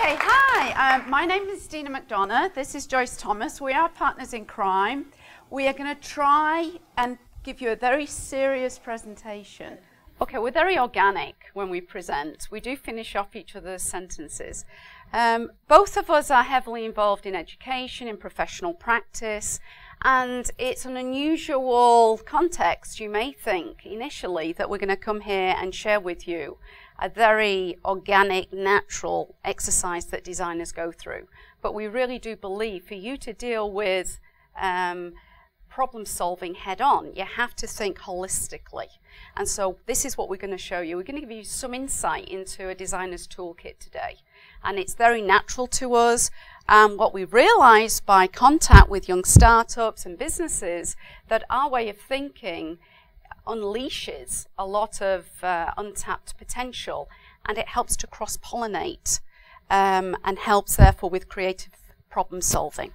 Okay, hi, my name is Deana McDonagh. This is Joyce Thomas. We are partners in crime. We are going to try and give you a very serious presentation. Okay, we're very organic when we present. We do finish off each other's sentences. Both of us are heavily involved in education, in professional practice, and it's an unusual context, you may think, initially, that we're going to come here and share with you a very organic, natural exercise that designers go through. But we really do believe for you to deal with problem solving head on, you have to think holistically. And so this is what we're going to show you. We're going to give you some insight into a designer's toolkit today. And it's very natural to us. What we realized by contact with young startups and businesses, that our way of thinking unleashes a lot of untapped potential, and it helps to cross-pollinate and helps therefore with creative problem solving.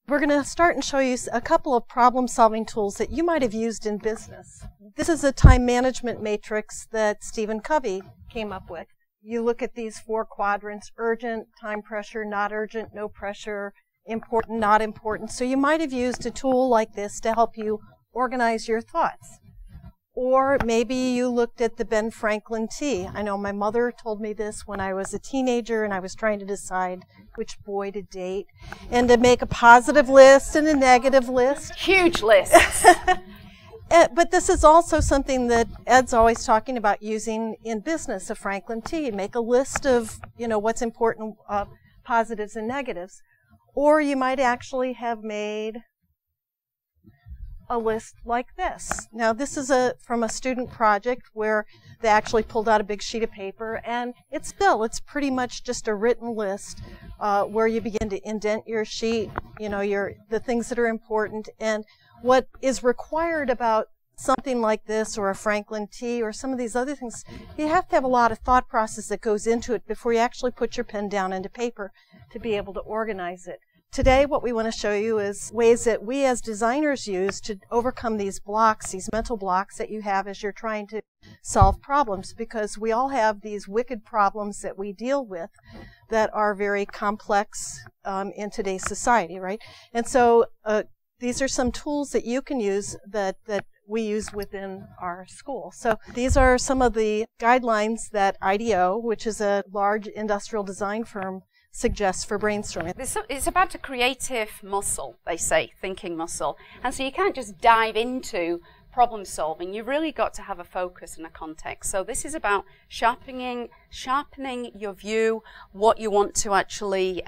We're going to start and show you a couple of problem-solving tools that you might have used in business. This is a time management matrix that Stephen Covey came up with. You look at these 4 quadrants: urgent, time pressure, not urgent, no pressure, important, not important. So you might have used a tool like this to help you organize your thoughts. Or maybe you looked at the Ben Franklin T. I know my mother told me this when I was a teenager and I was trying to decide which boy to date, and to make a positive list and a negative list. Huge lists. But this is also something that Ed's always talking about using in business, a Franklin T. Make a list of, what's important, positives and negatives. Or you might actually have made a list like this. Now this is from a student project where they actually pulled out a big sheet of paper, and it's pretty much just a written list where you begin to indent your sheet, the things that are important. And what is required about something like this, or a Franklin T, or some of these other things, you have to have a lot of thought process that goes into it before you actually put your pen down into paper to be able to organize it. Today, what we want to show you is ways that we as designers use to overcome these blocks, these mental blocks that you have as you're trying to solve problems, because we all have these wicked problems that we deal with that are very complex in today's society, right? And so these are some tools that you can use that we use within our school. So these are some of the guidelines that IDEO, which is a large industrial design firm, suggests for brainstorming. It's about a creative muscle, they say, thinking muscle. And so you can't just dive into problem solving. You've really got to have a focus and a context. So this is about sharpening your view, what you want to actually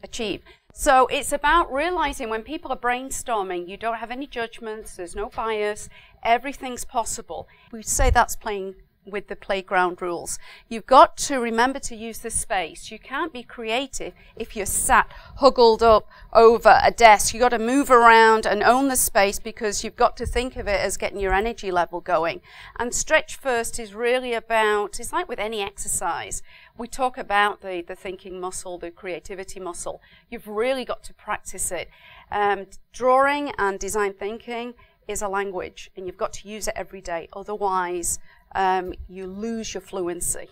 achieve. So it's about realizing when people are brainstorming, you don't have any judgments, there's no bias, everything's possible. We say that's playing with the playground rules. You've got to remember to use the space. You can't be creative if you're sat huddled up over a desk. You've got to move around and own the space, because you've got to think of it as getting your energy level going. And stretch first is really about, it's like with any exercise. We talk about the thinking muscle, the creativity muscle. You've really got to practice it. Drawing and design thinking is a language, and you've got to use it every day. Otherwise, you lose your fluency.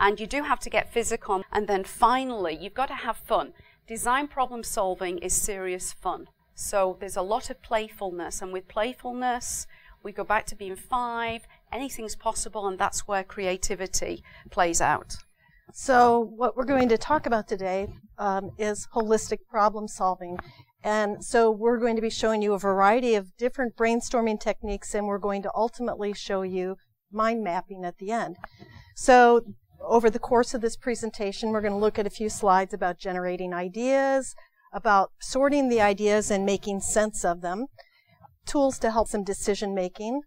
And you do have to get physical. And then finally, you've got to have fun. Design problem solving is serious fun. So there's a lot of playfulness, and with playfulness, we go back to being 5. Anything's possible, and that's where creativity plays out. So what we're going to talk about today is holistic problem solving. And so we're going to be showing you a variety of different brainstorming techniques, and we're going to ultimately show you mind mapping at the end. So over the course of this presentation, we're going to look at a few slides about generating ideas, about sorting the ideas and making sense of them, tools to help some decision making,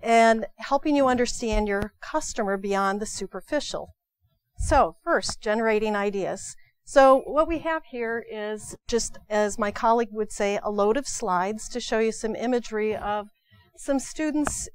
and helping you understand your customer beyond the superficial. So first, generating ideas. So what we have here is, just as my colleague would say, a load of slides to show you some imagery of some students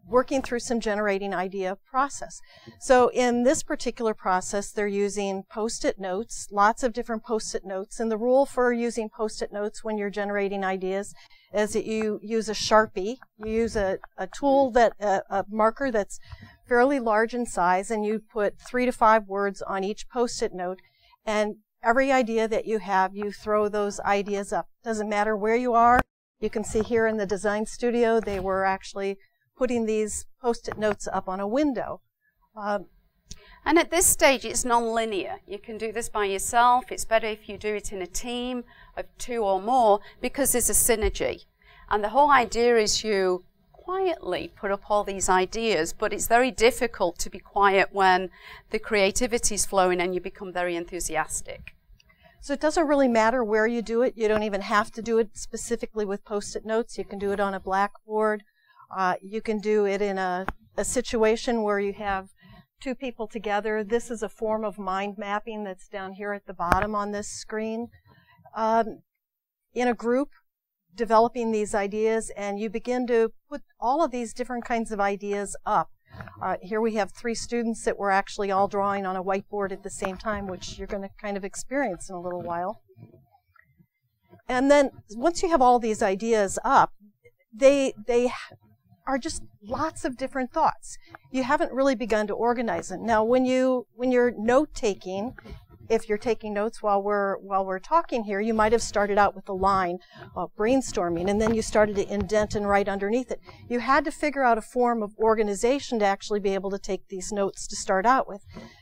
working through some generating idea process. So in this particular process, they're using Post-it notes, lots of different Post-it notes. And the rule for using Post-it notes when you're generating ideas is that you use a Sharpie. You use a tool, a marker that's fairly large in size, and you put 3 to 5 words on each Post-it note, and every idea that you have, you throw those ideas up. Doesn't matter where you are. You can see here in the design studio, they were actually putting these Post-it notes up on a window. And at this stage, it's non-linear. You can do this by yourself. It's better if you do it in a team of 2 or more because there's a synergy. And the whole idea is you quietly put up all these ideas, but it's very difficult to be quiet when the creativity is flowing and you become very enthusiastic. So it doesn't really matter where you do it. You don't even have to do it specifically with Post-it notes. You can do it on a blackboard. You can do it in a situation where you have 2 people together. This is a form of mind mapping that's down here at the bottom on this screen. In a group, developing these ideas, and you begin to put all of these different kinds of ideas up. Here we have 3 students that were actually all drawing on a whiteboard at the same time, which you're going to kind of experience in a little while. And then once you have all these ideas up, they are just lots of different thoughts. You haven't really begun to organize them. Now, when you're note-taking, if you're taking notes while we're talking here, you might have started out with a line brainstorming, and then you started to indent and write underneath it. You had to figure out a form of organization to actually be able to take these notes to start out with.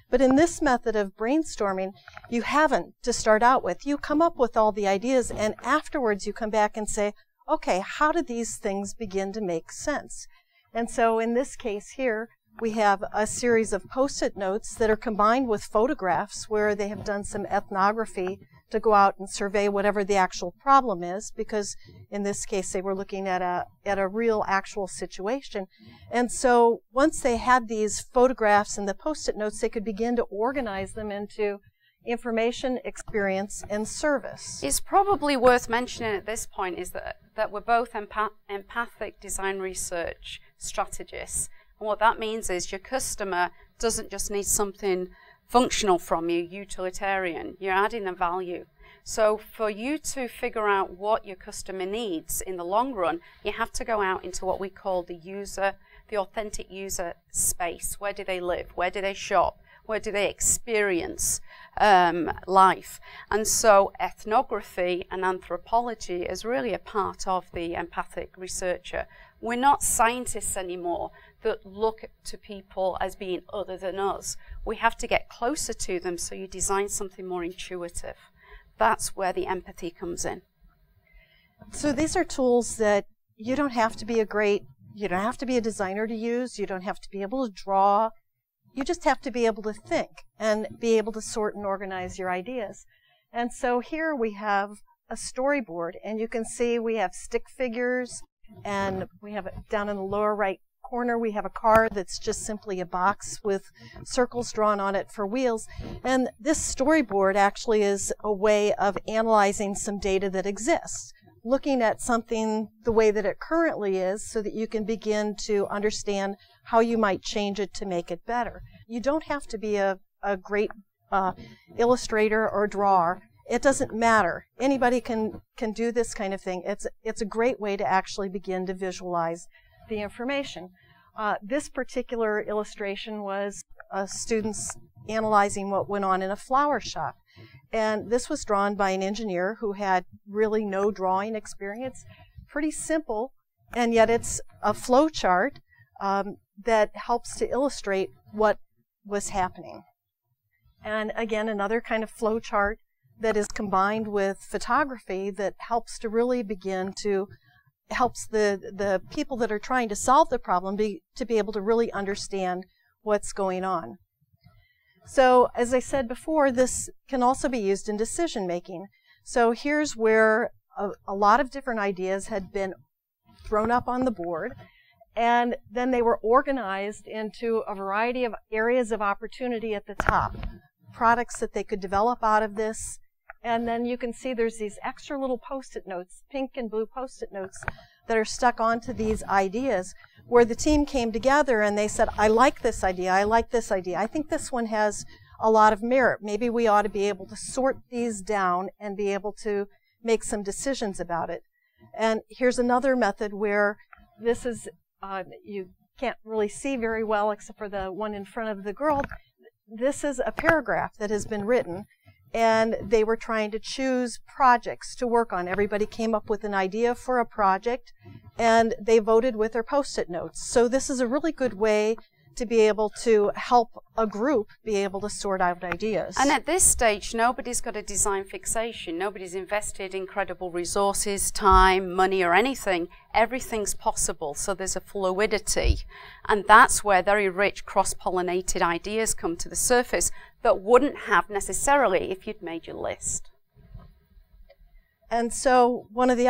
But in this method of brainstorming, you haven't to start out with. You come up with all the ideas, and afterwards you come back and say, okay, how did these things begin to make sense? And so in this case here, we have a series of Post-it notes that are combined with photographs where they have done some ethnography to go out and survey whatever the actual problem is, because in this case they were looking at a real actual situation. And so once they had these photographs and the Post-it notes, they could begin to organize them into information, experience, and service. It's probably worth mentioning at this point is that we're both empathic design research strategists. And what that means is your customer doesn't just need something functional from you, utilitarian. You're adding a value. So for you to figure out what your customer needs in the long run, you have to go out into what we call the authentic user space. Where do they live? Where do they shop? Where do they experience life? And so ethnography and anthropology is really a part of the empathic researcher. We're not scientists anymore that look to people as being other than us. We have to get closer to them, so you design something more intuitive. That's where the empathy comes in. So these are tools that you don't have to be you don't have to be a designer to use. You don't have to be able to draw. You just have to be able to think and be able to sort and organize your ideas. And so here we have a storyboard, and you can see we have stick figures, and we have it down in the lower right corner, we have a car that's just simply a box with circles drawn on it for wheels. And this storyboard actually is a way of analyzing some data that exists, looking at something the way that it currently is so that you can begin to understand how you might change it to make it better. You don't have to be a great illustrator or drawer. It doesn't matter. Anybody can do this kind of thing. It's a great way to actually begin to visualize the information. This particular illustration was students analyzing what went on in a flower shop. And this was drawn by an engineer who had really no drawing experience. Pretty simple, and yet it's a flow chart that helps to illustrate what was happening. And again, another kind of flow chart that is combined with photography that helps to really begin to helps the people that are trying to solve the problem to be able to really understand what's going on. So as I said before, this can also be used in decision making. So here's where a lot of different ideas had been thrown up on the board, and then they were organized into a variety of areas of opportunity at the top, products that they could develop out of this. And then you can see there's these extra little Post-it notes, pink and blue Post-it notes, that are stuck onto these ideas, where the team came together and they said, I like this idea, I like this idea, I think this one has a lot of merit. Maybe we ought to be able to sort these down and be able to make some decisions about it. And here's another method where this is, you can't really see very well except for the one in front of the girl. This is a paragraph that has been written, and they were trying to choose projects to work on. Everybody came up with an idea for a project, and they voted with their Post-it notes. So this is a really good way to be able to help a group be able to sort out ideas. And at this stage, nobody's got a design fixation. Nobody's invested incredible resources, time, money, or anything. Everything's possible, so there's a fluidity. And that's where very rich cross-pollinated ideas come to the surface that wouldn't have necessarily if you'd made your list. And so one of the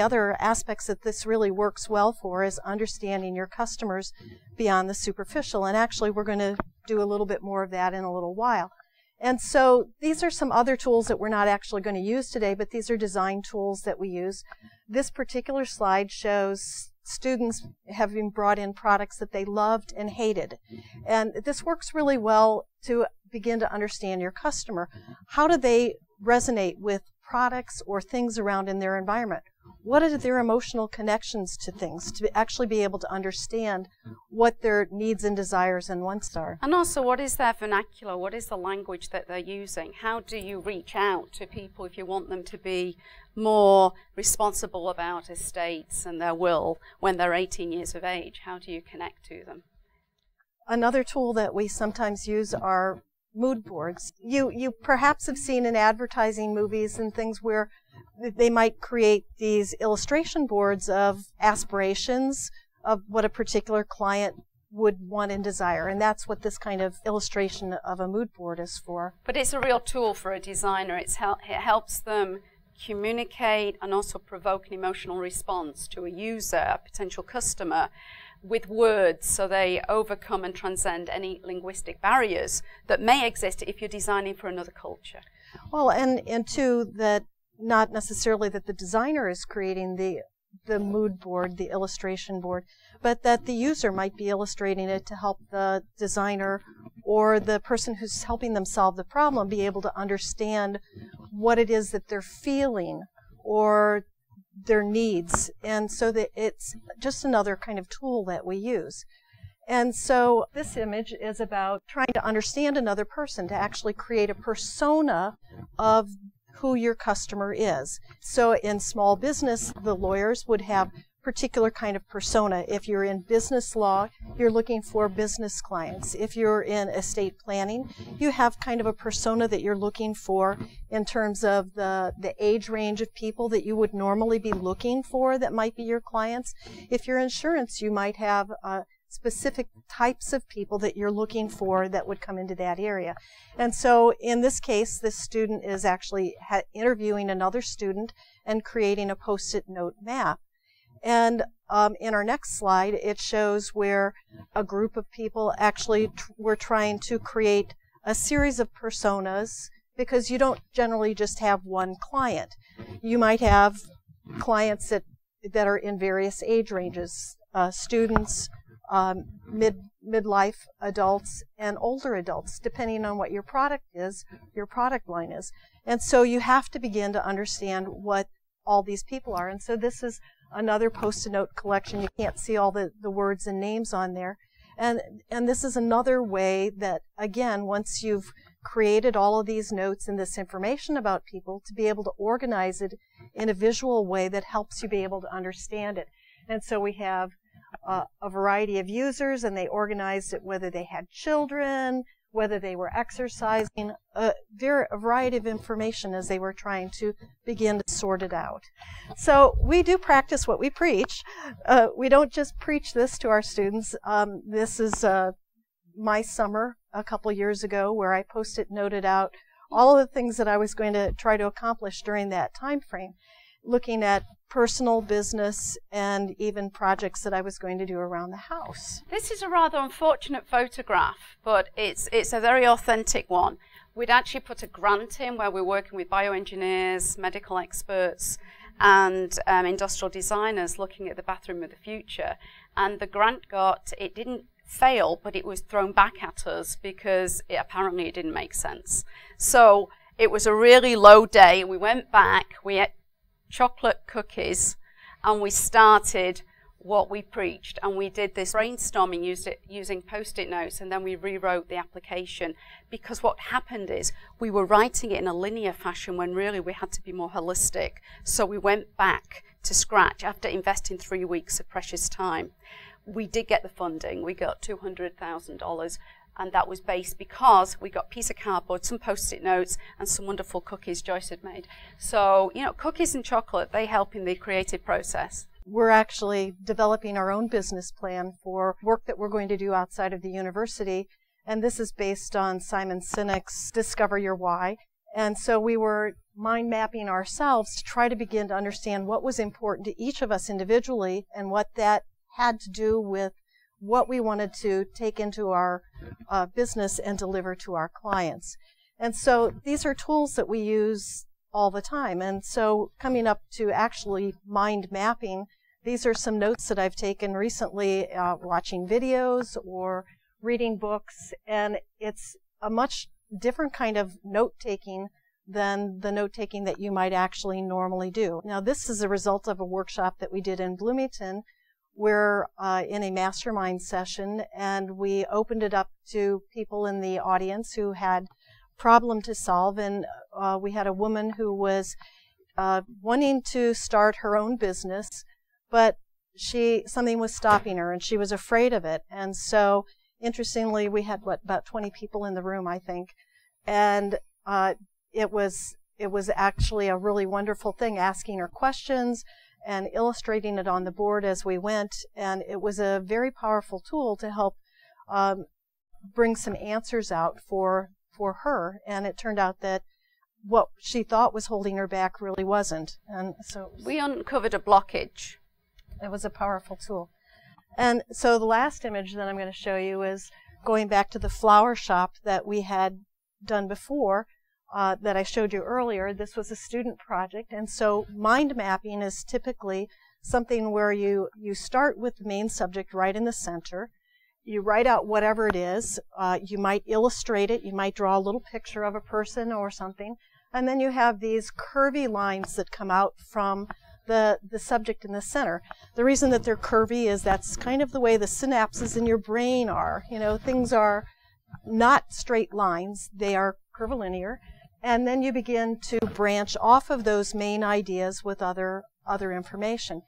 other aspects that this really works well for is understanding your customers beyond the superficial. And actually, we're going to do a little bit more of that in a little while. And so these are some other tools that we're not actually going to use today, but these are design tools that we use. This particular slide shows students having brought in products that they loved and hated. And this works really well to begin to understand your customer. How do they resonate with products or things around in their environment? What are their emotional connections to things, to actually be able to understand what their needs and desires and wants are? And also, what is their vernacular? What is the language that they're using? How do you reach out to people if you want them to be more responsible about estates and their will when they're 18 years of age? How do you connect to them? Another tool that we sometimes use are mood boards. You perhaps have seen in advertising movies and things where they might create these illustration boards of aspirations of what a particular client would want and desire. And that's what this kind of illustration of a mood board is for. But it's a real tool for a designer. It helps them communicate and also provoke an emotional response to a user, a potential customer, with words, so they overcome and transcend any linguistic barriers that may exist if you're designing for another culture. Well, and too, that not necessarily that the designer is creating the mood board, the illustration board, but that the user might be illustrating it to help the designer or the person who's helping them solve the problem be able to understand what it is that they're feeling or their needs. And so that it's just another kind of tool that we use. And so this image is about trying to understand another person, to actually create a persona of who your customer is. So in small business, the lawyers would have particular kind of persona. If you're in business law, you're looking for business clients. If you're in estate planning, you have kind of a persona that you're looking for in terms of the age range of people that you would normally be looking for that might be your clients. If you're insurance, you might have specific types of people that you're looking for that would come into that area. And so in this case, this student is actually interviewing another student and creating a Post-it note map. And in our next slide, it shows where a group of people actually were trying to create a series of personas, because you don't generally just have one client. You might have clients that are in various age ranges, students, midlife adults, and older adults, depending on what your product is, your product line is. And so you have to begin to understand what all these people are. And so this is another Post-it note collection. You can't see all the words and names on there. And this is another way that, again, once you've created all of these notes and this information about people, to be able to organize it in a visual way that helps you be able to understand it. And so we have a variety of users, and they organized it whether they had children, whether they were exercising, a variety of information as they were trying to begin to sort it out. So we do practice what we preach. We don't just preach this to our students. This is my summer a couple years ago, where I Post-it noted out all of the things that I was going to try to accomplish during that time frame, looking at personal, business, and even projects that I was going to do around the house. This is a rather unfortunate photograph, but it's a very authentic one. We'd actually put a grant in where we're working with bioengineers, medical experts, and industrial designers looking at the bathroom of the future. And the grant it didn't fail, but it was thrown back at us because apparently it didn't make sense. So it was a really low day. We went back, we ate chocolate cookies, and we started what we preached, and we did this brainstorming using post-it notes, and then we rewrote the application, because what happened is we were writing it in a linear fashion when really we had to be more holistic. So we went back to scratch after investing 3 weeks of precious time. We did get the funding. We got $200,000, and that was based because we got a piece of cardboard, some post-it notes, and some wonderful cookies Joyce had made. So, you know, cookies and chocolate, they help in the creative process. We're actually developing our own business plan for work that we're going to do outside of the university, and this is based on Simon Sinek's Discover Your Why. And so we were mind mapping ourselves to try to begin to understand what was important to each of us individually and what that had to do with what we wanted to take into our business and deliver to our clients. And so these are tools that we use all the time. And so coming up to actually mind mapping, these are some notes that I've taken recently, watching videos or reading books, and it's a much different kind of note-taking than the note-taking that you might actually normally do. Now, this is a result of a workshop that we did in Bloomington. We're in a mastermind session, and we opened it up to people in the audience who had problem to solve, and we had a woman who was wanting to start her own business, but something was stopping her, and she was afraid of it. And so, interestingly, we had about 20 people in the room, I think, and it was actually a really wonderful thing, asking her questions and illustrating it on the board as we went, and it was a very powerful tool to help bring some answers out for her, and it turned out that what she thought was holding her back really wasn't. And so we uncovered a blockage. It was a powerful tool. And so the last image that I'm going to show you is going back to the flower shop that we had done before, that I showed you earlier. This was a student project, and so mind mapping is typically something where you start with the main subject right in the center. You write out whatever it is. You might illustrate it. You might draw a little picture of a person or something. And then you have these curvy lines that come out from the subject in the center. The reason that they're curvy is that's kind of the way the synapses in your brain are. You know, things are not straight lines. They are curvilinear. And then you begin to branch off of those main ideas with other information.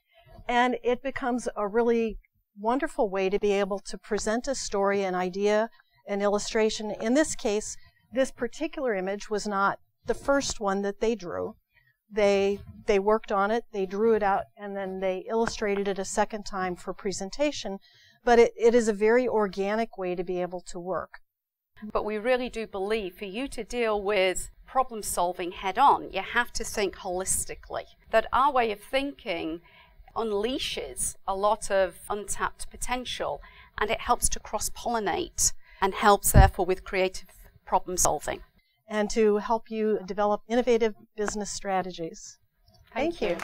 And it becomes a really wonderful way to be able to present a story, an idea, an illustration. In this case, this particular image was not the first one that they drew. They worked on it, they drew it out, and then they illustrated it a second time for presentation. But it is a very organic way to be able to work. But we really do believe for you to deal with problem solving head on, you have to think holistically. That our way of thinking unleashes a lot of untapped potential, and it helps to cross-pollinate and helps therefore with creative problem solving. And to help you develop innovative business strategies. Thank you.